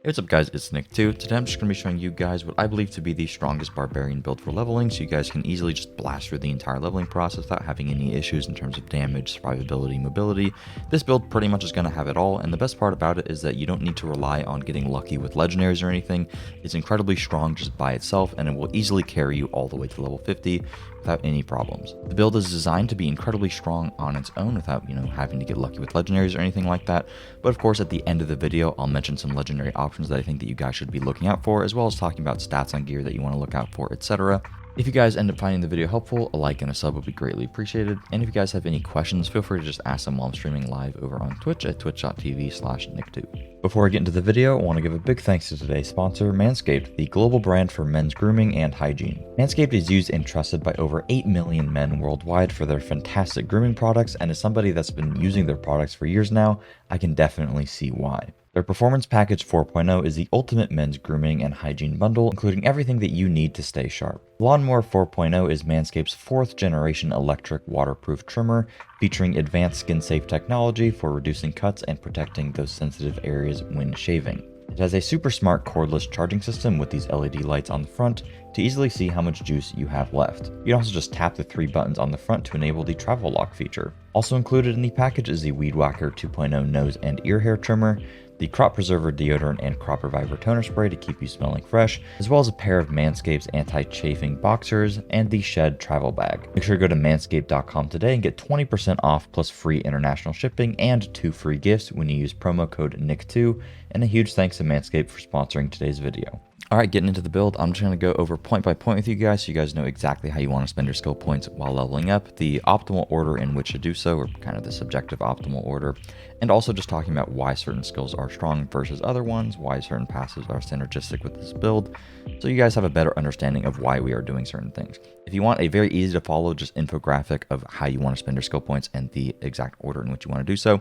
Hey, what's up guys, it's Nick2. Today I'm just going to be showing you guys what I believe to be the strongest Barbarian build for leveling, so you guys can easily just blast through the entire leveling process without having any issues in terms of damage, survivability, mobility. This build pretty much is going to have it all, and the best part about it is that you don't need to rely on getting lucky with legendaries or anything. It's incredibly strong just by itself, and it will easily carry you all the way to level 50 without any problems. The build is designed to be incredibly strong on its own without, having to get lucky with legendaries or anything like that. But of course, at the end of the video, I'll mention some legendary options that I think that you guys should be looking out for, as well as talking about stats on gear that you want to look out for, etc. If you guys end up finding the video helpful, a like and a sub would be greatly appreciated. And if you guys have any questions, feel free to just ask them while I'm streaming live over on Twitch at twitch.tv/Nick2. Before I get into the video, I want to give a big thanks to today's sponsor, Manscaped, the global brand for men's grooming and hygiene. Manscaped is used and trusted by over 8 million men worldwide for their fantastic grooming products, and as somebody that's been using their products for years now, I can definitely see why. Their Performance Package 4.0 is the ultimate men's grooming and hygiene bundle, including everything that you need to stay sharp. Lawnmower 4.0 is Manscaped's 4th generation electric waterproof trimmer, featuring advanced skin-safe technology for reducing cuts and protecting those sensitive areas when shaving. It has a super smart cordless charging system with these LED lights on the front to easily see how much juice you have left. You can also just tap the 3 buttons on the front to enable the travel lock feature. Also included in the package is the Weed Whacker 2.0 nose and ear hair trimmer, the Crop Preserver deodorant and Crop Reviver toner spray to keep you smelling fresh, as well as a pair of Manscaped's anti-chafing boxers and the Shed travel bag. Make sure to go to manscaped.com today and get 20% off plus free international shipping and 2 free gifts when you use promo code NICK2, and a huge thanks to Manscaped for sponsoring today's video. Alright, getting into the build, I'm just going to go over point by point with you guys so you guys know exactly how you want to spend your skill points while leveling up, the optimal order in which to do so, or kind of the subjective optimal order, and also just talking about why certain skills are strong versus other ones, why certain passives are synergistic with this build, so you guys have a better understanding of why we are doing certain things. If you want a very easy to follow just infographic of how you want to spend your skill points and the exact order in which you want to do so,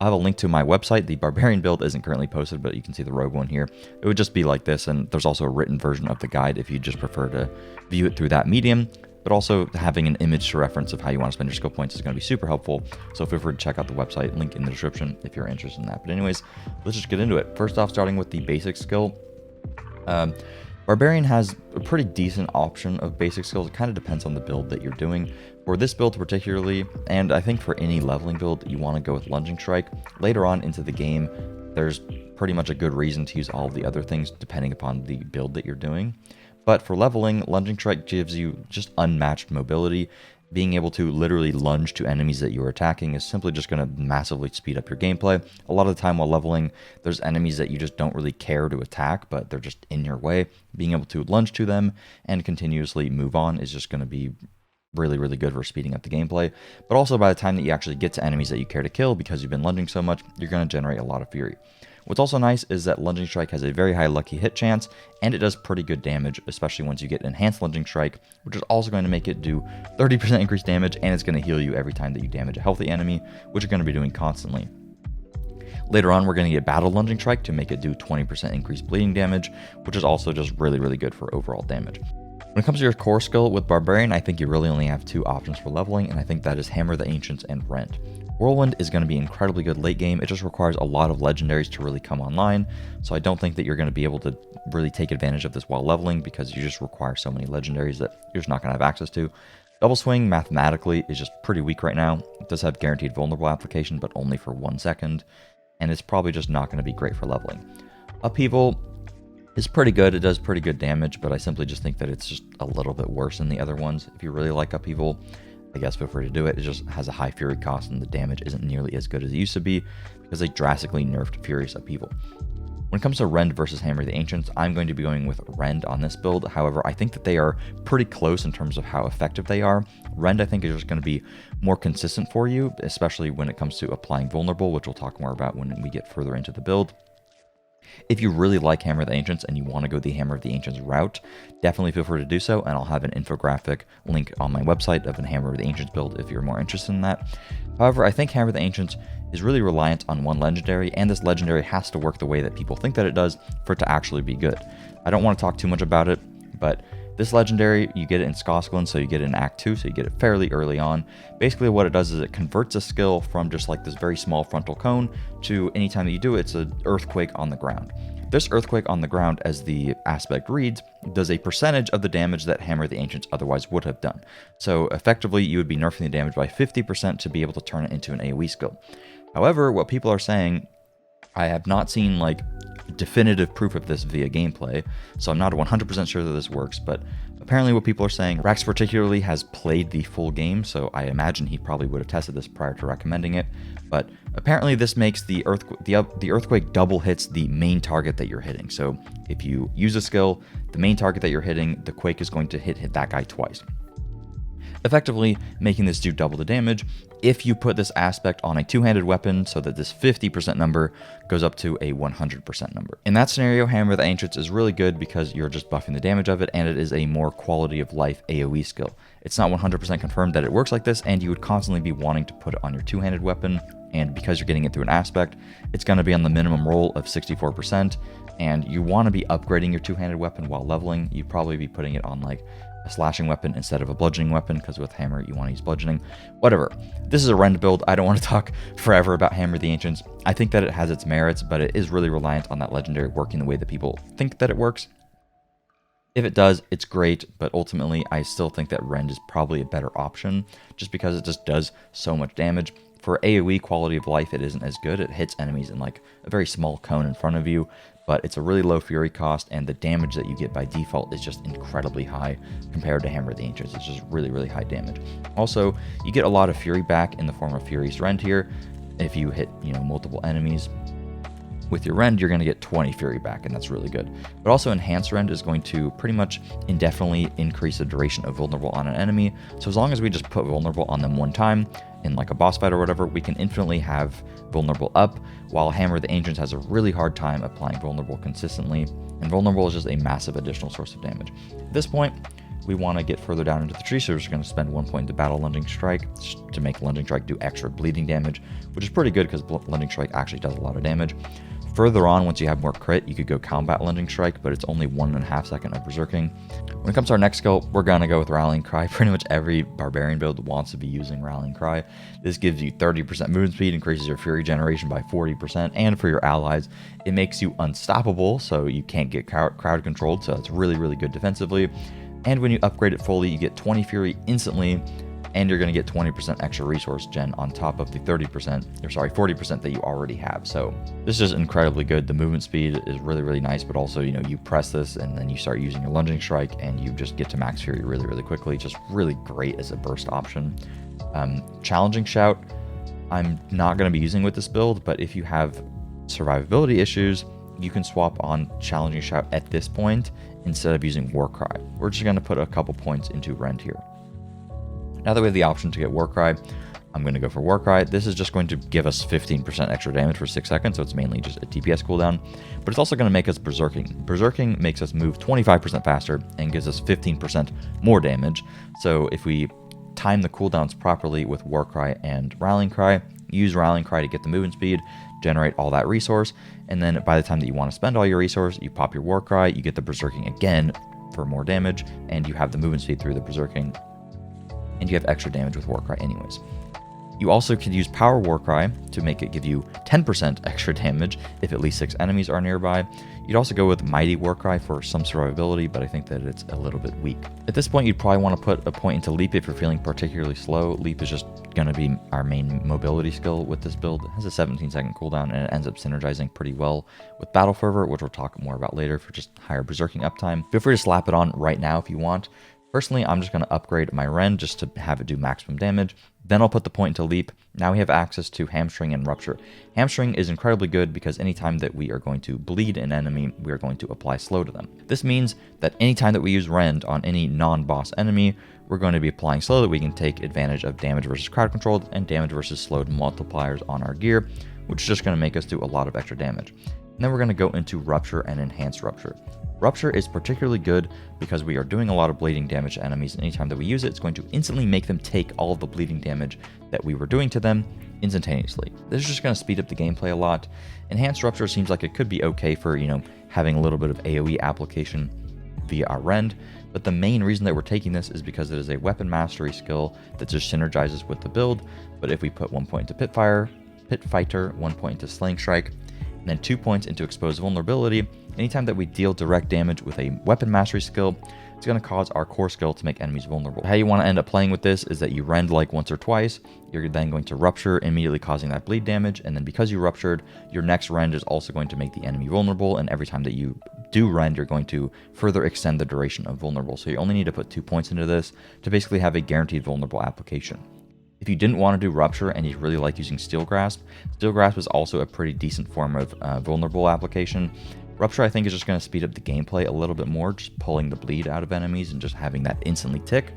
I have a link to my website. The Barbarian build isn't currently posted, but you can see the Rogue one here. It would just be like this, and there's also a written version of the guide if you just prefer to view it through that medium. But also having an image to reference of how you want to spend your skill points is going to be super helpful. So feel free to check out the website, link in the description if you're interested in that. But anyways, let's just get into it. First off, starting with the basic skill. Barbarian has a pretty decent option of basic skills. It kind of depends on the build that you're doing. For this build particularly, and I think for any leveling build, you want to go with Lunging Strike. Later on into the game, there's pretty much a good reason to use all of the other things depending upon the build that you're doing. But for leveling, Lunging Strike gives you just unmatched mobility. Being able to literally lunge to enemies that you're attacking is simply just going to massively speed up your gameplay. A lot of the time while leveling, there's enemies that you just don't really care to attack, but they're just in your way. Being able to lunge to them and continuously move on is just going to be really, really good for speeding up the gameplay. But also by the time that you actually get to enemies that you care to kill, because you've been lunging so much, you're going to generate a lot of fury. What's also nice is that Lunging Strike has a very high lucky hit chance, and it does pretty good damage, especially once you get Enhanced Lunging Strike, which is also going to make it do 30% increased damage, and it's going to heal you every time that you damage a healthy enemy, which you're going to be doing constantly. Later on, we're going to get Battle Lunging Strike to make it do 20% increased bleeding damage, which is also just really, really good for overall damage. When it comes to your core skill with Barbarian, I think you really only have 2 options for leveling, and I think that is Hammer the Ancients and Rend. Whirlwind is going to be incredibly good late game. It just requires a lot of legendaries to really come online, so I don't think that you're going to be able to really take advantage of this while leveling because you just require so many legendaries that you're just not going to have access to. Double Swing mathematically is just pretty weak right now. It does have guaranteed vulnerable application, but only for 1 second, and it's probably just not going to be great for leveling. Upheaval is pretty good. It does pretty good damage, but I simply just think that it's just a little bit worse than the other ones. If you really like Upheaval, I guess feel free to do it. It just has a high fury cost, and the damage isn't nearly as good as it used to be because they drastically nerfed Furious Upheaval. When it comes to Rend versus Hammer the Ancients, I'm going to be going with Rend on this build. However, I think that they are pretty close in terms of how effective they are. Rend, I think, is just going to be more consistent for you, especially when it comes to applying Vulnerable, which we'll talk more about when we get further into the build. If you really like Hammer of the Ancients and you want to go the Hammer of the Ancients route, definitely feel free to do so, and I'll have an infographic link on my website of a Hammer of the Ancients build if you're more interested in that. However, I think Hammer of the Ancients is really reliant on one legendary, and this legendary has to work the way that people think that it does for it to actually be good. I don't want to talk too much about it, but This legendary, you get it in Skosklin, so you get it in Act 2, so you get it fairly early on. Basically what it does is it converts a skill from just like this very small frontal cone to anytime that you do it, it's an earthquake on the ground. This Earthquake on the ground, as the aspect reads, does a percentage of the damage that Hammer of the Ancients otherwise would have done. So effectively, you would be nerfing the damage by 50% to be able to turn it into an AoE skill. However, what people are saying, I have not seen like definitive proof of this via gameplay, so I'm not 100% sure that this works, but apparently what people are saying, Rax particularly has played the full game, so I imagine he probably would have tested this prior to recommending it, but apparently this makes the Earthquake double hits the main target that you're hitting. So if you use a skill, the main target that you're hitting, the Quake is going to hit that guy twice, effectively making this do double the damage. If you put this aspect on a two-handed weapon, so that this 50% number goes up to a 100% number. In that scenario, Hammer of the Ancients is really good because you're just buffing the damage of it, and it is a more quality of life AoE skill. It's not 100% confirmed that it works like this, and you would constantly be wanting to put it on your two-handed weapon, and because you're getting it through an aspect, it's going to be on the minimum roll of 64%, and you want to be upgrading your two-handed weapon while leveling. You'd probably be putting it on like a slashing weapon instead of a bludgeoning weapon, because with Hammer you want to use bludgeoning. Whatever. This is a Rend build. I don't want to talk forever about Hammer of the Ancients. I think that it has its merits, but it is really reliant on that legendary working the way that people think that it works. If it does, it's great, but ultimately I still think that Rend is probably a better option, just because it just does so much damage. For AoE quality of life, it isn't as good. It hits enemies in like a very small cone in front of you, but it's a really low fury cost, and the damage that you get by default is just incredibly high compared to Hammer of the Ancients. It's just really, really high damage. Also, you get a lot of fury back in the form of Furious Rend here. If you hit, multiple enemies with your Rend, you're going to get 20 fury back, and that's really good. But also, Enhanced Rend is going to pretty much indefinitely increase the duration of vulnerable on an enemy. So as long as we just put vulnerable on them one time, in like a boss fight or whatever, we can infinitely have vulnerable up, while Hammer of the Ancients has a really hard time applying vulnerable consistently, and vulnerable is just a massive additional source of damage. At this point, we want to get further down into the tree, so we're just going to spend 1 point to battle Lunging Strike to make Lunging Strike do extra bleeding damage, which is pretty good because Lunging Strike actually does a lot of damage. Further on, once you have more crit, you could go combat Lunging Strike, but it's only 1.5 seconds of berserking. When it comes to our next skill, we're going to go with Rallying Cry. Pretty much every Barbarian build wants to be using Rallying Cry. This gives you 30% movement speed, increases your fury generation by 40%, and for your allies, it makes you unstoppable, so you can't get crowd controlled, so it's really, really good defensively. And when you upgrade it fully, you get 20 fury instantly, and you're going to get 20% extra resource gen on top of the 40% that you already have. So this is just incredibly good. The movement speed is really, really nice, but also, you press this and then you start using your Lunging Strike and you just get to max fury really, really quickly. Just really great as a burst option. Challenging Shout, I'm not going to be using with this build, but if you have survivability issues, you can swap on Challenging Shout at this point instead of using Warcry. We're just going to put a couple points into Rend here. Now that we have the option to get Warcry, I'm going to go for Warcry. This is just going to give us 15% extra damage for 6 seconds, so it's mainly just a DPS cooldown, but it's also going to make us Berserking. Berserking makes us move 25% faster and gives us 15% more damage, so if we time the cooldowns properly with Warcry and Rallying Cry, use Rallying Cry to get the movement speed, generate all that resource, and then by the time that you want to spend all your resource, you pop your Warcry, you get the Berserking again for more damage, and you have the movement speed through the Berserking, and you have extra damage with Warcry anyways. You also could use Power Warcry to make it give you 10% extra damage if at least 6 enemies are nearby. You'd also go with Mighty Warcry for some survivability, but I think that it's a little bit weak. At this point, you'd probably want to put a point into Leap if you're feeling particularly slow. Leap is just going to be our main mobility skill with this build. It has a 17-second cooldown, and it ends up synergizing pretty well with Battle Fervor, which we'll talk more about later for just higher berserking uptime. Feel free to slap it on right now if you want. Personally, I'm just going to upgrade my Rend just to have it do maximum damage. Then I'll put the point into Leap. Now we have access to Hamstring and Rupture. Hamstring is incredibly good because anytime that we are going to bleed an enemy, we are going to apply slow to them. This means that anytime that we use Rend on any non-boss enemy, we're going to be applying slow that we can take advantage of damage versus crowd controlled and damage versus slowed multipliers on our gear, which is just going to make us do a lot of extra damage. And then we're going to go into Rupture and Enhanced Rupture. Rupture is particularly good because we are doing a lot of bleeding damage to enemies, and anytime that we use it, it's going to instantly make them take all of the bleeding damage that we were doing to them instantaneously. This is just going to speed up the gameplay a lot. Enhanced Rupture seems like it could be okay for, having a little bit of AoE application via our Rend, but the main reason that we're taking this is because it is a weapon mastery skill that just synergizes with the build. But if we put 1 point to Pit Fighter, 1 point to Slaying Strike, and then 2 points into Exposed Vulnerability, anytime that we deal direct damage with a weapon mastery skill, it's going to cause our core skill to make enemies vulnerable. How you want to end up playing with this is that you rend like once or twice, you're then going to rupture, immediately causing that bleed damage, and then because you ruptured, your next rend is also going to make the enemy vulnerable, and every time that you do rend, you're going to further extend the duration of vulnerable. So you only need to put 2 points into this to basically have a guaranteed vulnerable application. If you didn't want to do Rupture and you really like using Steel Grasp is also a pretty decent form of vulnerable application. Rupture, I think, is just going to speed up the gameplay a little bit more, just pulling the bleed out of enemies and just having that instantly tick.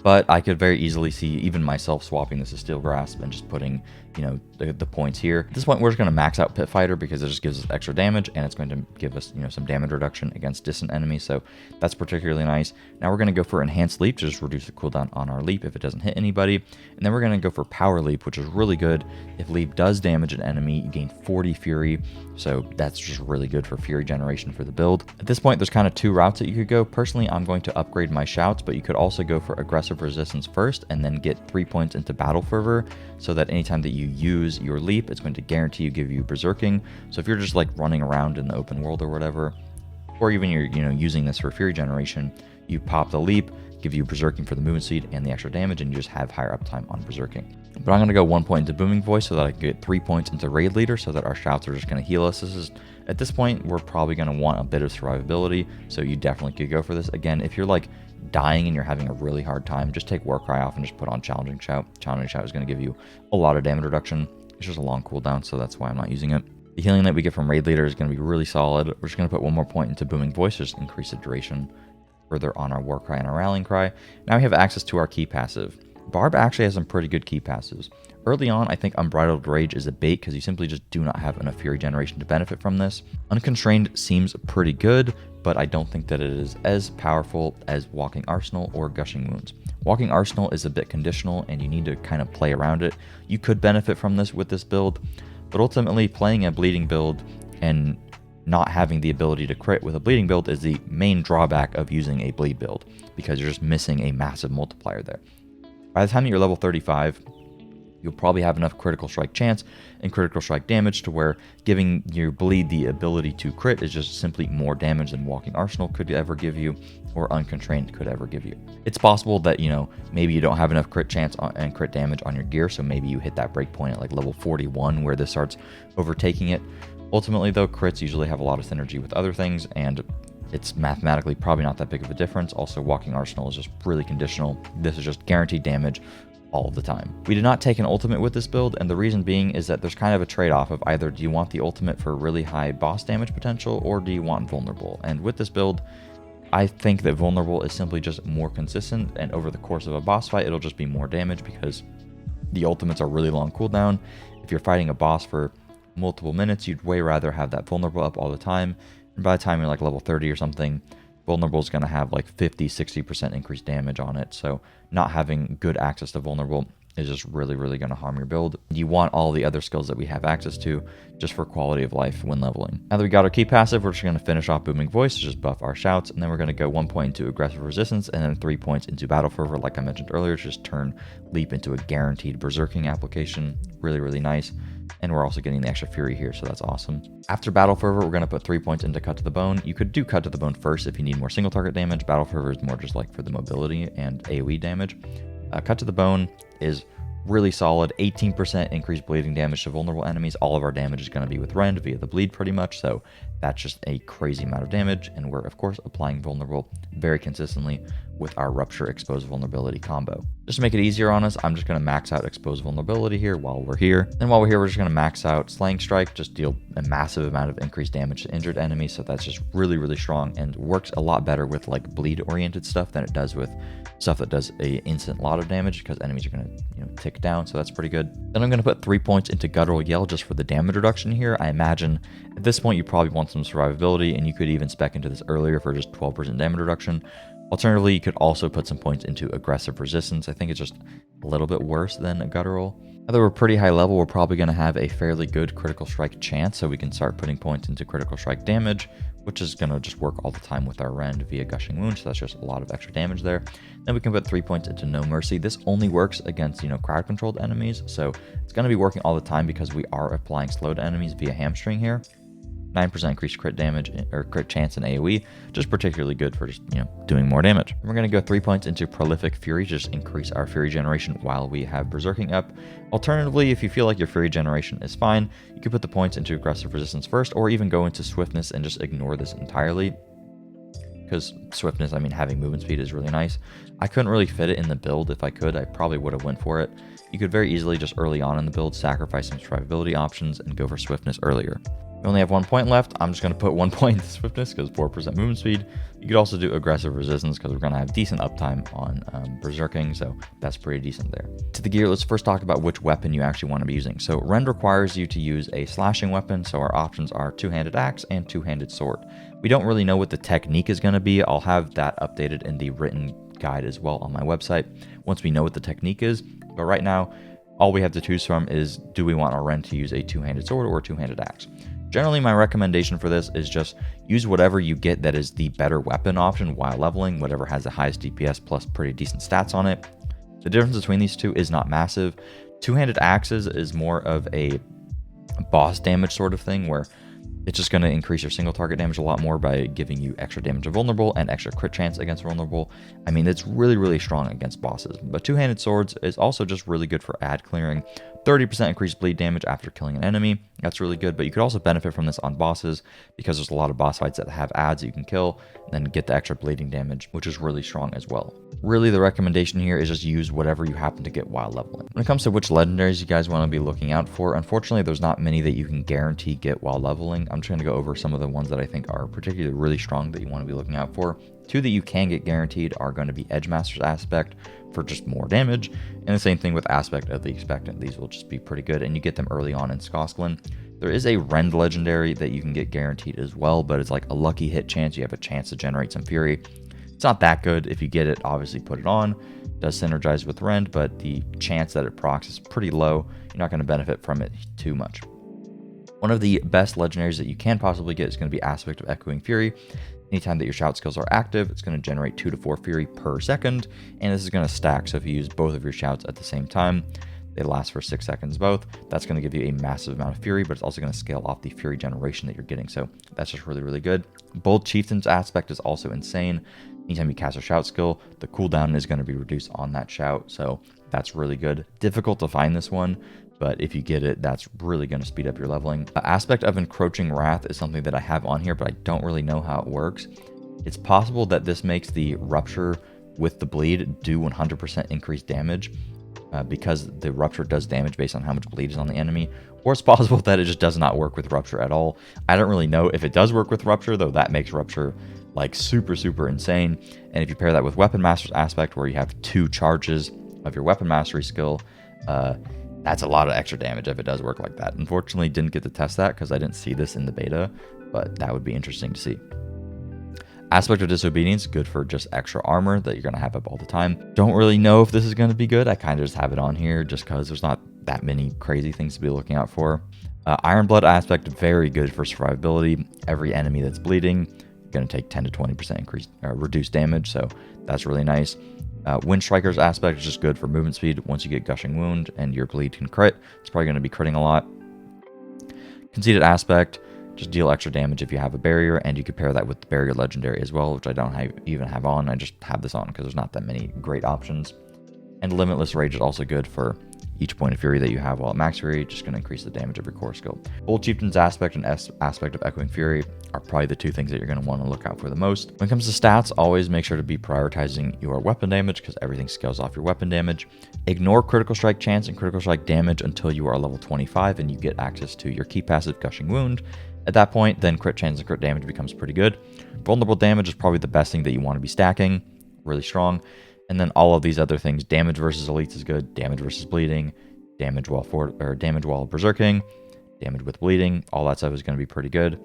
But I could very easily see even myself swapping this to Steel Grasp and just putting, the points here. At this point, we're just going to max out Pit Fighter because it just gives us extra damage and it's going to give us, some damage reduction against distant enemies. So that's particularly nice. Now we're going to go for Enhanced Leap to just reduce the cooldown on our leap if it doesn't hit anybody. And then we're going to go for Power Leap, which is really good. If Leap does damage an enemy, you gain 40 Fury. So that's just really good for Fury generation for the build. At this point, there's kind of 2 routes that you could go. Personally, I'm going to upgrade my shouts, but you could also go for Aggressive Resistance first and then get 3 points into Battle Fervor so that anytime that you use your leap, it's going to guarantee give you Berserking. So if you're just like running around in the open world or whatever, or even you're using this for Fury generation, you pop the leap, give you Berserking for the movement speed and the extra damage, and you just have higher uptime on Berserking. But I'm going to go 1 point into Booming Voice so that I can get 3 points into Raid Leader so that our shouts are just going to heal us. At this point, we're probably going to want a bit of survivability, so you definitely could go for this. Again, if you're like dying and you're having a really hard time, just take Warcry off and just put on Challenging Shout. Challenging Shout is going to give you a lot of damage reduction. It's just a long cooldown, so that's why I'm not using it. The healing that we get from Raid Leader is going to be really solid. We're just going to put 1 more point into Booming Voice, just increase the duration further on our Warcry and our Rallying Cry. Now we have access to our key passive. Barb actually has some pretty good key passives. Early on, I think Unbridled Rage is a bait because you simply just do not have enough Fury generation to benefit from this. Unconstrained seems pretty good, but I don't think that it is as powerful as Walking Arsenal or Gushing Wounds. Walking Arsenal is a bit conditional and you need to kind of play around it. You could benefit from this with this build, but ultimately playing a bleeding build and not having the ability to crit with a bleeding build is the main drawback of using a bleed build because you're just missing a massive multiplier there. By the time you're level 35, you'll probably have enough critical strike chance and critical strike damage to where giving your bleed the ability to crit is just simply more damage than Walking Arsenal could ever give you or Unconstrained could ever give you. It's possible that, maybe you don't have enough crit chance and crit damage on your gear, so maybe you hit that break point at like level 41 where this starts overtaking it. Ultimately though, crits usually have a lot of synergy with other things and it's mathematically probably not that big of a difference. Also, Walking Arsenal is just really conditional. This is just guaranteed damage all of the time. We did not take an ultimate with this build, and the reason being is that there's kind of a trade-off of either do you want the ultimate for really high boss damage potential or do you want vulnerable? And with this build, I think that vulnerable is simply just more consistent, and over the course of a boss fight, it'll just be more damage because the ultimates are really long cooldown. If you're fighting a boss for multiple minutes, you'd way rather have that vulnerable up all the time. And by the time you're like level 30 or something, vulnerable is going to have like 50-60% increased damage on it. So not having good access to vulnerable is just really going to harm your build. You want all the other skills that we have access to just for quality of life when leveling. Now that we got our key passive, we're just going to finish off Booming Voice to just buff our shouts, and then we're going to go 1 point into Aggressive Resistance and then 3 points into Battle Fervor, like I mentioned earlier, to just turn Leap into a guaranteed Berserking application. Really nice. And we're also getting the extra Fury here, so that's awesome. After Battle Fervor, we're going to put 3 points into Cut to the Bone. You could do Cut to the Bone first if you need more single target damage. Battle Fervor is more just like for the mobility and AoE damage. Cut to the Bone is really solid, 18% increased bleeding damage to vulnerable enemies. All of our damage is going to be with Rend via the bleed pretty much, so that's just a crazy amount of damage, and we're of course applying vulnerable very consistently with our Rupture Exposed Vulnerability combo. Just to make it easier on us, I'm just going to max out Exposed Vulnerability here while we're here. And while we're here, we're just going to max out Slaying Strike, just deal a massive amount of increased damage to injured enemies, so that's just really strong and works a lot better with like bleed-oriented stuff than it does with stuff that does a instant lot of damage because enemies are going to tick down, so that's pretty good. Then I'm going to put 3 points into Guttural Yell just for the damage reduction here. I imagine at this point you probably want some survivability, and you could even spec into this earlier for just 12% damage reduction. Alternatively, you could also put some points into Aggressive Resistance. I think it's just a little bit worse than a Guttural. Now that we're pretty high level, we're probably going to have a fairly good critical strike chance, so we can start putting points into critical strike damage, which is going to just work all the time with our Rend via Gushing Wound, so that's just a lot of extra damage there. Then we can put 3 points into No Mercy. This only works against, crowd-controlled enemies, so it's going to be working all the time because we are applying slow to enemies via Hamstring here. 9% increased crit damage or crit chance in AoE, just particularly good for just, doing more damage. And we're going to go 3 points into Prolific Fury, just increase our Fury generation while we have Berserking up. Alternatively, if you feel like your Fury generation is fine, you could put the points into Aggressive Resistance first, or even go into Swiftness and just ignore this entirely. Because Swiftness, having movement speed is really nice. I couldn't really fit it in the build. If I could, I probably would have went for it. You could very easily just early on in the build sacrifice some survivability options and go for Swiftness earlier. You only have 1 point left. I'm just going to put 1 point into Swiftness because 4% movement speed. You could also do Aggressive Resistance because we're going to have decent uptime on Berserking, so that's pretty decent there. To the gear, let's first talk about which weapon you actually want to be using. So Rend requires you to use a slashing weapon, so our options are two-handed axe and two-handed sword. We don't really know what the technique is going to be. I'll have that updated in the written guide as well on my website once we know what the technique is. But right now, all we have to choose from is, do we want our Rend to use a two-handed sword or a two-handed axe? Generally, my recommendation for this is just use whatever you get that is the better weapon option while leveling, whatever has the highest DPS plus pretty decent stats on it. The difference between these two is not massive. Two-handed axes is more of a boss damage sort of thing where it's just going to increase your single target damage a lot more by giving you extra damage to vulnerable and extra crit chance against vulnerable. It's really, really strong against bosses. But two-handed swords is also just really good for ad clearing. 30% increased bleed damage after killing an enemy. That's really good, but you could also benefit from this on bosses because there's a lot of boss fights that have ads that you can kill and then get the extra bleeding damage, which is really strong as well. Really, the recommendation here is just use whatever you happen to get while leveling. When it comes to which legendaries you guys want to be looking out for, unfortunately, there's not many that you can guarantee get while leveling. I'm trying to go over some of the ones that I think are particularly really strong that you want to be looking out for. Two that you can get guaranteed are going to be Edgemaster's Aspect for just more damage, and the same thing with Aspect of the Expectant. These will just be pretty good, and you get them early on in Skosklin. There is a Rend legendary that you can get guaranteed as well, but it's like a lucky hit chance. You have a chance to generate some Fury. It's not that good. If you get it, obviously put it on. It does synergize with Rend, but the chance that it procs is pretty low. You're not going to benefit from it too much. One of the best legendaries that you can possibly get is going to be Aspect of Echoing Fury. Anytime that your shout skills are active, it's going to generate 2 to 4 Fury per second, and this is going to stack, so if you use both of your shouts at the same time, they last for 6 seconds both. That's going to give you a massive amount of Fury, but it's also going to scale off the Fury generation that you're getting, so that's just really, really good. Bold Chieftain's Aspect is also insane. Anytime you cast a shout skill, the cooldown is going to be reduced on that shout, so that's really good. Difficult to find this one, but if you get it, that's really going to speed up your leveling. Aspect of Encroaching Wrath is something that I have on here, but I don't really know how it works. It's possible that this makes the Rupture with the bleed do 100% increased damage because the Rupture does damage based on how much bleed is on the enemy, or it's possible that it just does not work with Rupture at all. I don't really know if it does work with Rupture, though that makes Rupture like super, super insane. And if you pair that with Weapon Master's Aspect, where you have 2 charges of your Weapon Mastery skill, that's a lot of extra damage if it does work like that. Unfortunately, didn't get to test that because I didn't see this in the beta, but that would be interesting to see. Aspect of Disobedience, good for just extra armor that you're going to have up all the time. Don't really know if this is going to be good. I kind of just have it on here just because there's not that many crazy things to be looking out for. Iron Blood Aspect, very good for survivability. Every enemy that's bleeding, going to take 10 to 20% increased reduced damage, so that's really nice. Wind Striker's Aspect is just good for movement speed. Once you get Gushing Wound and your bleed can crit, it's probably going to be critting a lot. Conceited Aspect, just deal extra damage if you have a barrier, and you could pair that with the Barrier Legendary as well, which I don't even have on. I just have this on because there's not that many great options. And Limitless Rage is also good for each point of Fury that you have while at max Fury, just going to increase the damage of your core skill. Bold Chieftain's Aspect and Aspect of Echoing Fury are probably the 2 things that you're going to want to look out for the most. When it comes to stats, always make sure to be prioritizing your weapon damage because everything scales off your weapon damage. Ignore Critical Strike chance and Critical Strike damage until you are level 25 and you get access to your key passive Gushing Wound. At that point, then crit chance and crit damage becomes pretty good. Vulnerable damage is probably the best thing that you want to be stacking, really strong. And then all of these other things, damage versus elites is good, damage versus bleeding, damage while berserking, damage with bleeding, all that stuff is going to be pretty good.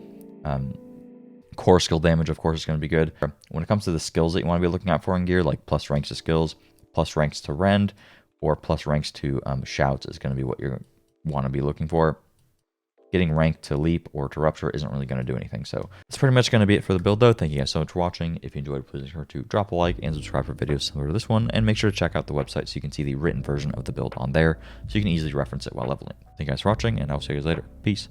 Core skill damage, of course, is going to be good. When it comes to the skills that you want to be looking out for in gear, like plus ranks to skills, plus ranks to Rend, or plus ranks to shouts is going to be what you want to be looking for. Getting ranked to Leap or to Rupture isn't really going to do anything. So that's pretty much going to be it for the build, though. Thank you guys so much for watching. If you enjoyed, please make sure to drop a like and subscribe for videos similar to this one. And make sure to check out the website so you can see the written version of the build on there, so you can easily reference it while leveling. Thank you guys for watching, and I'll see you guys later. Peace.